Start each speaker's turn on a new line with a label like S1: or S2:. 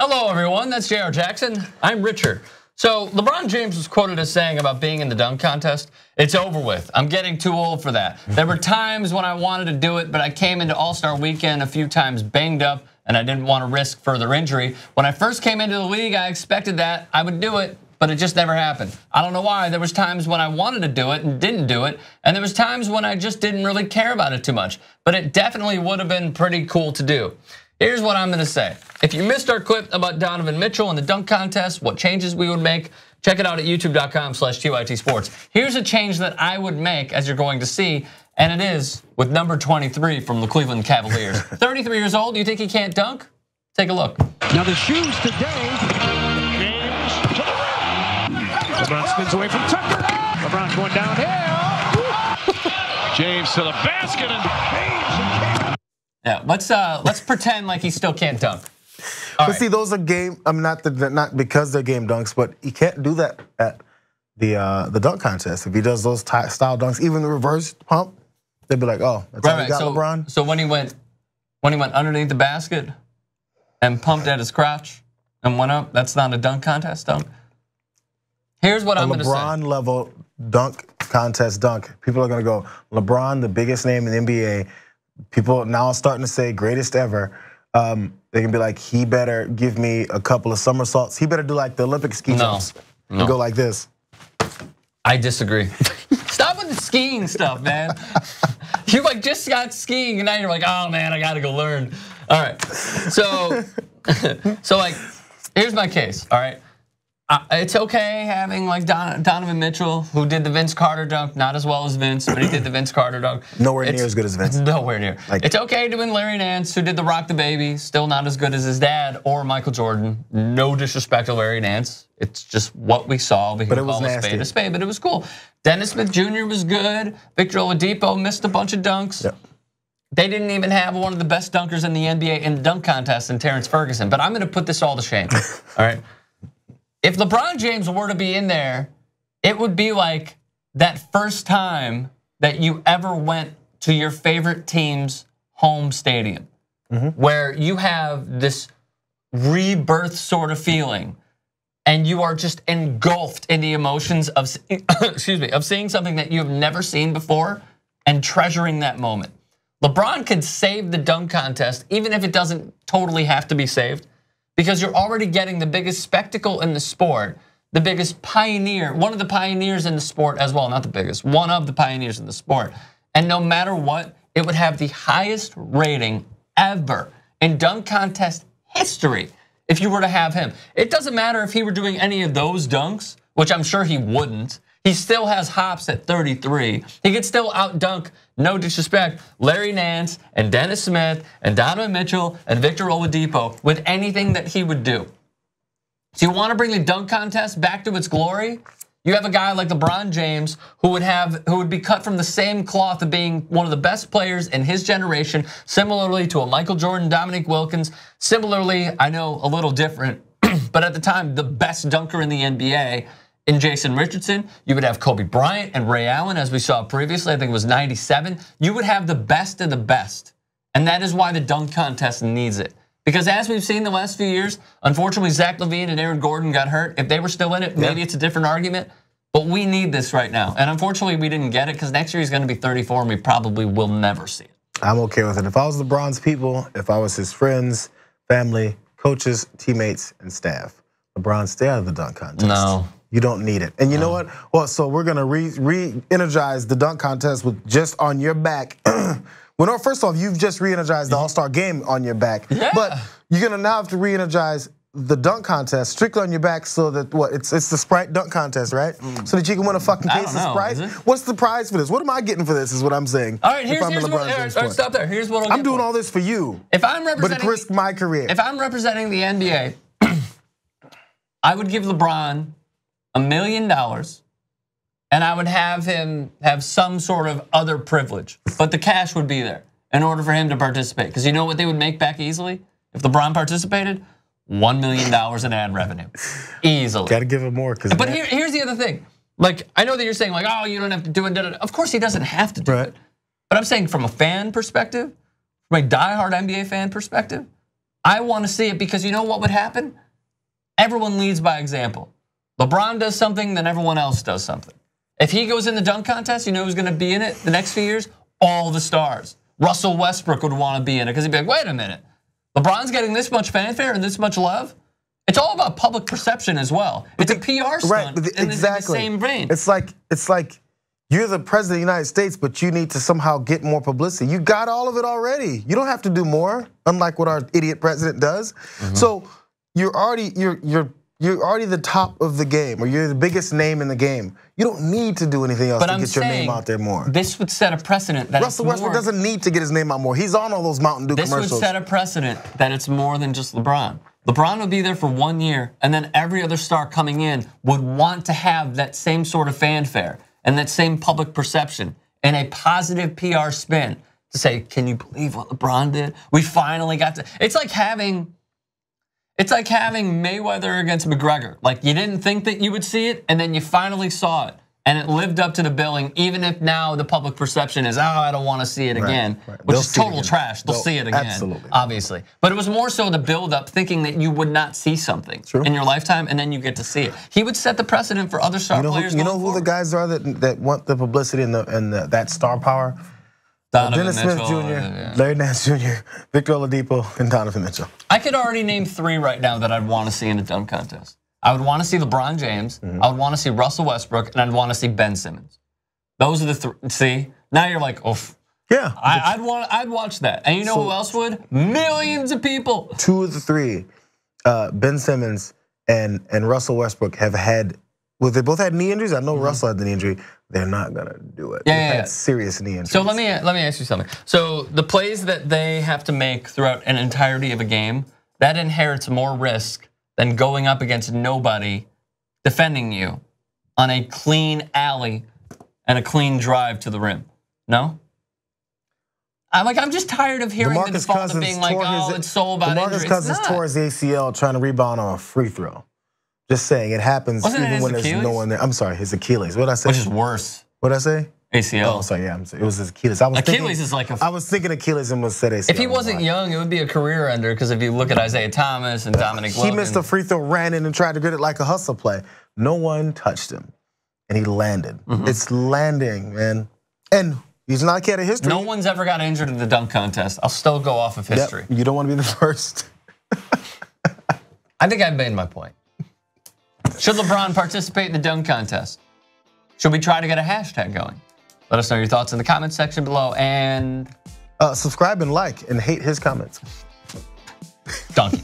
S1: Hello, everyone. That's Jayar Jackson. I'm Richard. So LeBron James was quoted as saying about being in the dunk contest, "It's over with. I'm getting too old for that. There were times when I wanted to do it, but I came into All-Star Weekend a few times banged up, and I didn't want to risk further injury. When I first came into the league, I expected that I would do it, but it just never happened. I don't know why. There was times when I wanted to do it and didn't do it, and there was times when I just didn't really care about it too much. But it definitely would have been pretty cool to do." Here's what I'm gonna say. If you missed our clip about Donovan Mitchell and the dunk contest, what changes we would make, check it out at youtube.com/TYT Sports. Here's a change that I would make, as you're going to see, and it is with number 23 from the Cleveland Cavaliers. 33 years old, you think he can't dunk? Take a look.
S2: Now the shoes today. James to the rim. LeBron spins away from Tucker. LeBron going downhill. James to the basket and
S1: yeah, let's pretend like he still can't dunk.
S3: But see, those are game. I'm not because they're game dunks, but he can't do that at the dunk contest. If he does those style dunks, even the reverse pump, they'd be like, "Oh, that's how you got LeBron."
S1: So when he went underneath the basket and pumped at his crotch and went up, that's not a dunk contest dunk. Here's what I'm going to say:
S3: LeBron level dunk contest dunk. People are going to go, LeBron, the biggest name in the NBA. People now starting to say greatest ever. They can be like, he better give me a couple of somersaults. He better do like the Olympic ski jumps and go like this.
S1: I disagree. Stop with the skiing stuff, man. You like just got skiing and now you're like, oh man, I gotta go learn. All right, so like, here's my case. All right, it's okay having like Donovan Mitchell, who did the Vince Carter dunk, not as well as Vince, but he did the Vince Carter dunk.
S3: Nowhere near as good as Vince.
S1: Nowhere near. It's okay doing Larry Nance, who did the Rock the Baby, still not as good as his dad, or Michael Jordan. No disrespect to Larry Nance. It's just what we saw. But it was nasty. A spade, but it was cool. Dennis Smith Jr. was good. Victor Oladipo missed a bunch of dunks. Yep. They didn't even have one of the best dunkers in the NBA in the dunk contest in Terrence Ferguson. But I'm gonna put this all to shame, all right? If LeBron James were to be in there, it would be like that first time that you ever went to your favorite team's home stadium, where you have this rebirth sort of feeling, and you are just engulfed in the emotions of, of seeing something that you have never seen before and treasuring that moment. LeBron could save the dunk contest, even if it doesn't totally have to be saved, because you're already getting the biggest spectacle in the sport, the biggest pioneer, one of the pioneers in the sport as well, not the biggest, one of the pioneers in the sport. And no matter what, it would have the highest rating ever in dunk contest history if you were to have him. It doesn't matter if he were doing any of those dunks, which I'm sure he wouldn't. He still has hops at 33. He could still out-dunk, no disrespect, Larry Nance and Dennis Smith and Donovan Mitchell and Victor Oladipo with anything that he would do. So you want to bring the dunk contest back to its glory? You have a guy like LeBron James who would be cut from the same cloth of being one of the best players in his generation, similarly to a Michael Jordan, Dominique Wilkins. Similarly, I know a little different, but at the time, the best dunker in the NBA. In Jason Richardson, you would have Kobe Bryant and Ray Allen, as we saw previously. I think it was 97. You would have the best of the best. And that is why the dunk contest needs it. Because as we've seen the last few years, unfortunately, Zach LaVine and Aaron Gordon got hurt. If they were still in it, maybe it's a different argument. But we need this right now. And unfortunately, we didn't get it because next year he's going to be 34 and we probably will never see it.
S3: I'm okay with it. If I was LeBron's people, if I was his friends, family, coaches, teammates, and staff, LeBron, stay out of the dunk contest.
S1: No.
S3: You don't need it. And you know what? Well, so we're gonna re-energize the dunk contest with just on your back. Well, first off, you've just re-energized the All-Star game on your back.
S1: Yeah.
S3: But you're gonna now have to re-energize the dunk contest strictly on your back so that it's the Sprite dunk contest, right? So that you can win a fucking case of Sprite. What's the prize for this? What am I getting for this is what I'm saying.
S1: All right, here's what, stop there. Here's what
S3: I'm doing all this for you.
S1: If I'm representing,
S3: but risk my career.
S1: If I'm representing the NBA, I would give LeBron $1 million, and I would have him have some sort of other privilege, but the cash would be there in order for him to participate. Because you know what they would make back easily if LeBron participated? $1 million in ad revenue, easily.
S3: Got to give him more.
S1: But here's the other thing. Like, I know that you're saying like, oh, you don't have to do it. Of course he doesn't have to do it. But I'm saying from a fan perspective, from a diehard NBA fan perspective, I want to see it because you know what would happen? Everyone leads by example. LeBron does something, then everyone else does something. If he goes in the dunk contest, you know who's going to be in it the next few years? All the stars. Russell Westbrook would want to be in it because he'd be like, wait a minute. LeBron's getting this much fanfare and this much love? It's all about public perception as well. It's a PR stunt,
S3: right,
S1: in the same vein.
S3: It's like you're the president of the United States, but you need to somehow get more publicity. You got all of it already. You don't have to do more, unlike what our idiot president does. So you're already the top of the game, or you're the biggest name in the game. You don't need to do anything else to get your name out there more.
S1: This would set a precedent that
S3: Russell Westbrook doesn't need to get his name out more. He's on all those Mountain Dew commercials.
S1: This would set a precedent that it's more than just LeBron. LeBron would be there for 1 year, and then every other star coming in would want to have that same sort of fanfare and that same public perception and a positive PR spin to say, can you believe what LeBron did? We finally got to, it's like having Mayweather against McGregor. Like you didn't think that you would see it, and then you finally saw it. And it lived up to the billing, even if now the public perception is, oh, I don't want to see it again, which is total trash. They'll see it again, obviously. But it was more so the build up, thinking that you would not see something in your lifetime, and then you get to see it. He would set the precedent for other star players.
S3: You know who the guys are that want the publicity and that star power? Dennis Smith Jr., Larry Nance Jr., Victor Oladipo, and Donovan Mitchell.
S1: I could already name 3 right now that I'd want to see in a dunk contest. I would want to see LeBron James, I would want to see Russell Westbrook, and I'd want to see Ben Simmons. Those are the 3. See, now you're like, oof.
S3: Yeah.
S1: I'd watch that. And you know who else would? Millions of people.
S3: 2 of the 3, Ben Simmons and Russell Westbrook have had, well, they both had knee injuries. I know Russell had the knee injury. They're not gonna do it. They've had serious knee injuries.
S1: So let me ask you something. So the plays that they have to make throughout an entirety of a game, that inherits more risk than going up against nobody defending you on a clean alley and a clean drive to the rim. No? I'm just tired of hearing the default of being like, oh, it's so about injury.
S3: DeMarcus Cousins tore his ACL trying to rebound on a free throw. Just saying, it happens even when there's no one there. I'm sorry, his Achilles. What did I say?
S1: Which is worse.
S3: What did I say?
S1: ACL.
S3: Oh, sorry, yeah, it was his Achilles.
S1: Achilles is like
S3: I was thinking Achilles and was said ACL.
S1: If he wasn't young, it would be a career ender, because if you look at Isaiah Thomas and Dominic Wilkins.
S3: He missed a free throw, ran in and tried to get it like a hustle play. No one touched him, and he landed. It's landing, man. And he's not a kid of history.
S1: No one's ever got injured in the dunk contest. I'll still go off of history.
S3: You don't want to be the first.
S1: I think I've made my point. Should LeBron participate in the dunk contest? Should we try to get a hashtag going? Let us know your thoughts in the comments section below, and
S3: subscribe and like and hate his comments.
S1: Donkey.